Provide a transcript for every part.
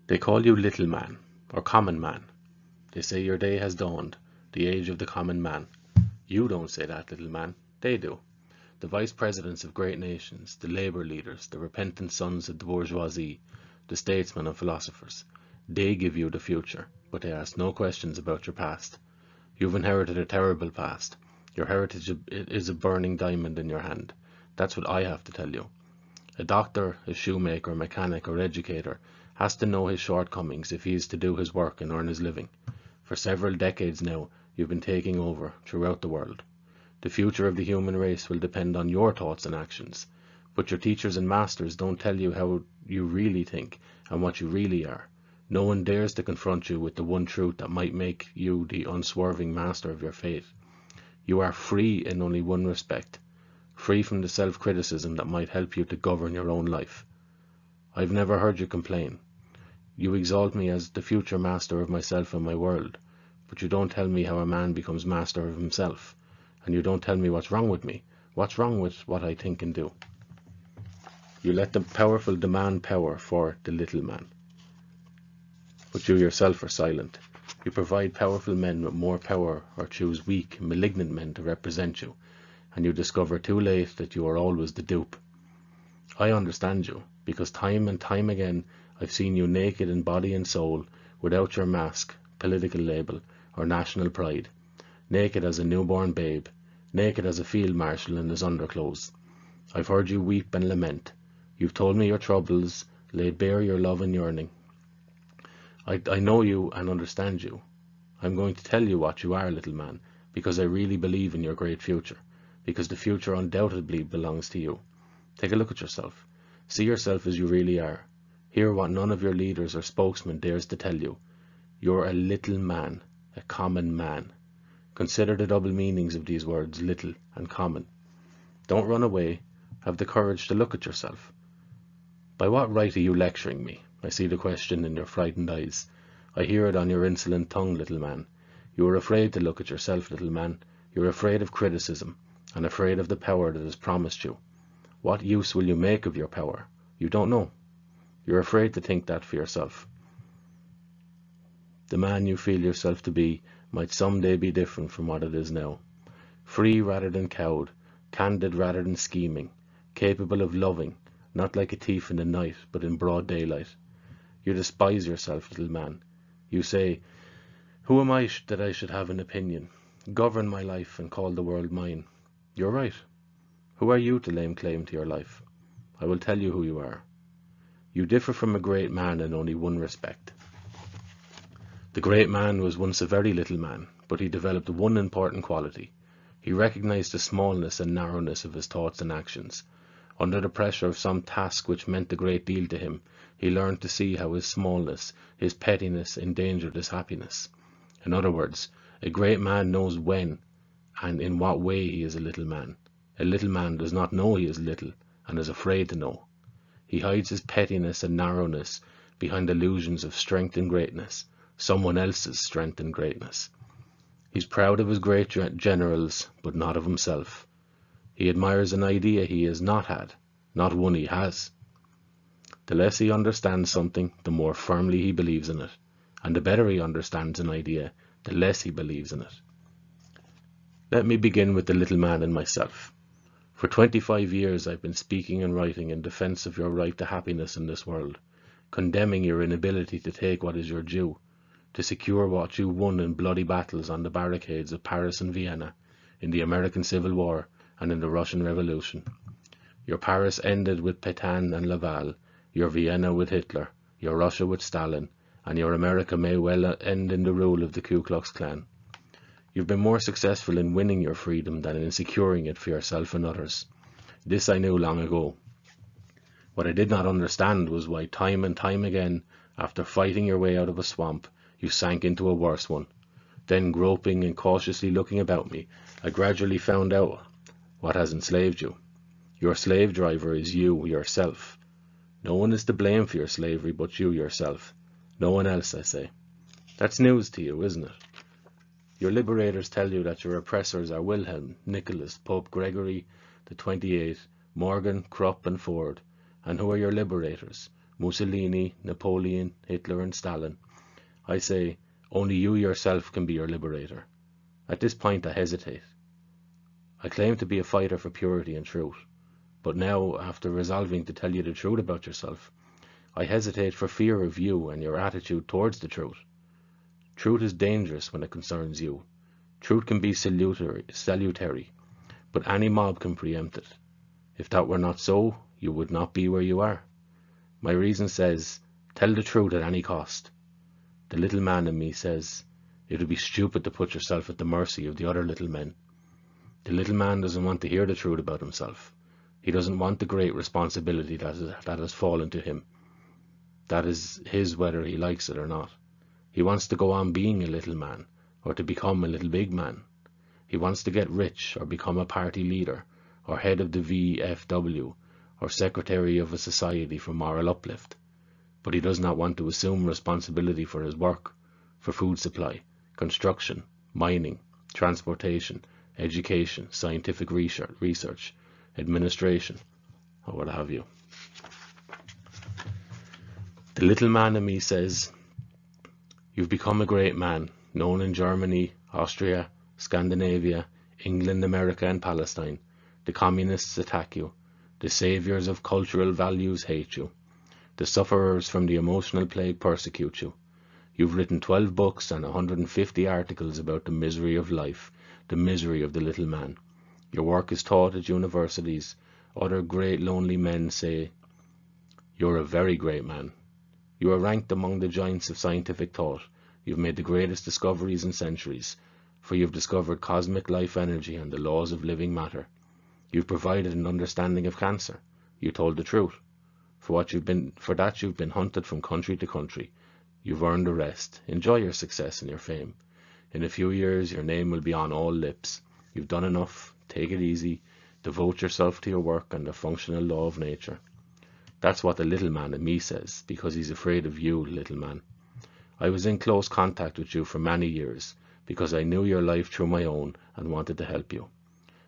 They call you little man, or common man. They say your day has dawned, the age of the common man. You don't say that, little man. They do. The vice presidents of great nations, the labor leaders, the repentant sons of the bourgeoisie, the statesmen and philosophers. They give you the future, but they ask no questions about your past. You've inherited a terrible past. Your heritage is a burning diamond in your hand. That's what I have to tell you. A doctor, a shoemaker, mechanic, or educator has to know his shortcomings if he is to do his work and earn his living. For several decades now, you've been taking over throughout the world. The future of the human race will depend on your thoughts and actions, but your teachers and masters don't tell you how you really think and what you really are. No one dares to confront you with the one truth that might make you the unswerving master of your fate. You are free in only one respect, free from the self-criticism that might help you to govern your own life. I've never heard you complain. You exalt me as the future master of myself and my world, but you don't tell me how a man becomes master of himself, and you don't tell me what's wrong with me, what's wrong with what I think and do. You let the powerful demand power for the little man, but you yourself are silent. You provide powerful men with more power or choose weak, malignant men to represent you, and you discover too late that you are always the dupe. I understand you, because time and time again I've seen you naked in body and soul, without your mask, political label, or national pride, naked as a newborn babe, naked as a field marshal in his underclothes. I've heard you weep and lament. You've told me your troubles, laid bare your love and yearning. I know you and understand you. I'm going to tell you what you are, little man, because I really believe in your great future, because the future undoubtedly belongs to you. Take a look at yourself. See yourself as you really are. Hear what none of your leaders or spokesmen dares to tell you. You're a little man, a common man. Consider the double meanings of these words, little and common. Don't run away. Have the courage to look at yourself. By what right are you lecturing me? I see the question in your frightened eyes. I hear it on your insolent tongue, little man. You are afraid to look at yourself, little man. You're afraid of criticism, and afraid of the power that is promised you. What use will you make of your power? You don't know. You're afraid to think that for yourself. The man you feel yourself to be might someday be different from what it is now. Free rather than cowed, candid rather than scheming, capable of loving, not like a thief in the night, but in broad daylight. You despise yourself, little man. You say, who am I that I should have an opinion, govern my life and call the world mine? You're right. Who are you to lay claim to your life? I will tell you who you are. You differ from a great man in only one respect. The great man was once a very little man, but he developed one important quality. He recognized the smallness and narrowness of his thoughts and actions. Under the pressure of some task which meant a great deal to him, he learned to see how his smallness, his pettiness, endangered his happiness. In other words, a great man knows when and in what way he is a little man. A little man does not know he is little, and is afraid to know. He hides his pettiness and narrowness behind illusions of strength and greatness, someone else's strength and greatness. He's proud of his great generals, but not of himself. He admires an idea he has not had, not one he has. The less he understands something, the more firmly he believes in it, and the better he understands an idea, the less he believes in it. Let me begin with the little man in myself. For 25 years I've been speaking and writing in defense of your right to happiness in this world, condemning your inability to take what is your due, to secure what you won in bloody battles on the barricades of Paris and Vienna, in the American Civil War, and in the Russian Revolution. Your Paris ended with Pétain and Laval, your Vienna with Hitler, your Russia with Stalin, and your America may well end in the rule of the Ku Klux Klan. You've been more successful in winning your freedom than in securing it for yourself and others. This I knew long ago. What I did not understand was why time and time again, after fighting your way out of a swamp, you sank into a worse one. Then, groping and cautiously looking about me, I gradually found out what has enslaved you. Your slave driver is you yourself. No one is to blame for your slavery but you yourself. No one else, I say. That's news to you, isn't it? Your liberators tell you that your oppressors are Wilhelm, Nicholas, Pope Gregory the 28th, Morgan, Krupp and Ford. And who are your liberators? Mussolini, Napoleon, Hitler and Stalin. I say, only you yourself can be your liberator. At this point I hesitate. I claim to be a fighter for purity and truth, but now, after resolving to tell you the truth about yourself, I hesitate for fear of you and your attitude towards the truth. Truth is dangerous when it concerns you. Truth can be salutary, but any mob can preempt it. If that were not so, you would not be where you are. My reason says, tell the truth at any cost. The little man in me says, it would be stupid to put yourself at the mercy of the other little men. The little man doesn't want to hear the truth about himself. He doesn't want the great responsibility that has fallen to him. That is his whether he likes it or not. He wants to go on being a little man, or to become a little big man. He wants to get rich, or become a party leader, or head of the VFW, or secretary of a society for moral uplift. But he does not want to assume responsibility for his work, for food supply, construction, mining, transportation, education, scientific research, administration, or what have you. The little man in me says, you've become a great man, known in Germany, Austria, Scandinavia, England, America and Palestine. The communists attack you. The saviors of cultural values hate you. The sufferers from the emotional plague persecute you. You've written 12 books and 150 articles about the misery of life, the misery of the little man. Your work is taught at universities. Other great lonely men say, you're a very great man. You are ranked among the giants of scientific thought. You've made the greatest discoveries in centuries, for you've discovered cosmic life energy and the laws of living matter. You've provided an understanding of cancer. You told the truth. For that you've been hunted from country to country. You've earned the rest. Enjoy your success and your fame. In a few years your name will be on all lips. You've done enough. Take it easy. Devote yourself to your work and the functional law of nature. That's what the little man in me says, because he's afraid of you, little man. I was in close contact with you for many years, because I knew your life through my own and wanted to help you.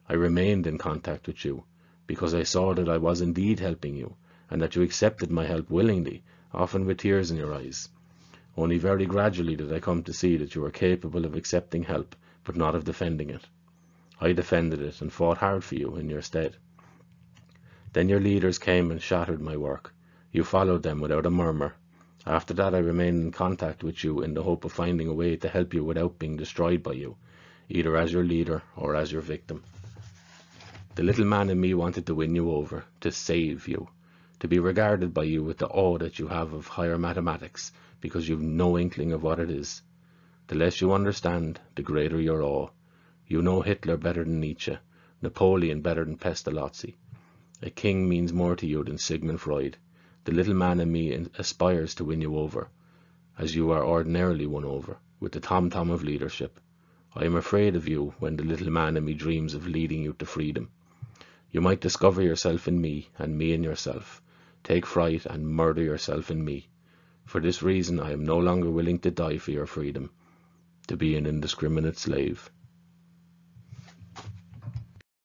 I remained in contact with you, because I saw that I was indeed helping you, and that you accepted my help willingly, often with tears in your eyes. Only very gradually did I come to see that you were capable of accepting help, but not of defending it. I defended it and fought hard for you in your stead. Then your leaders came and shattered my work. You followed them without a murmur. After that I remained in contact with you in the hope of finding a way to help you without being destroyed by you, either as your leader or as your victim. The little man in me wanted to win you over, to save you, to be regarded by you with the awe that you have of higher mathematics, because you've no inkling of what it is. The less you understand, the greater your awe. You know Hitler better than Nietzsche, Napoleon better than Pestalozzi. A king means more to you than Sigmund Freud. The little man in me aspires to win you over, as you are ordinarily won over, with the tom-tom of leadership. I am afraid of you when the little man in me dreams of leading you to freedom. You might discover yourself in me, and me in yourself. Take fright and murder yourself in me. For this reason I am no longer willing to die for your freedom, to be an indiscriminate slave.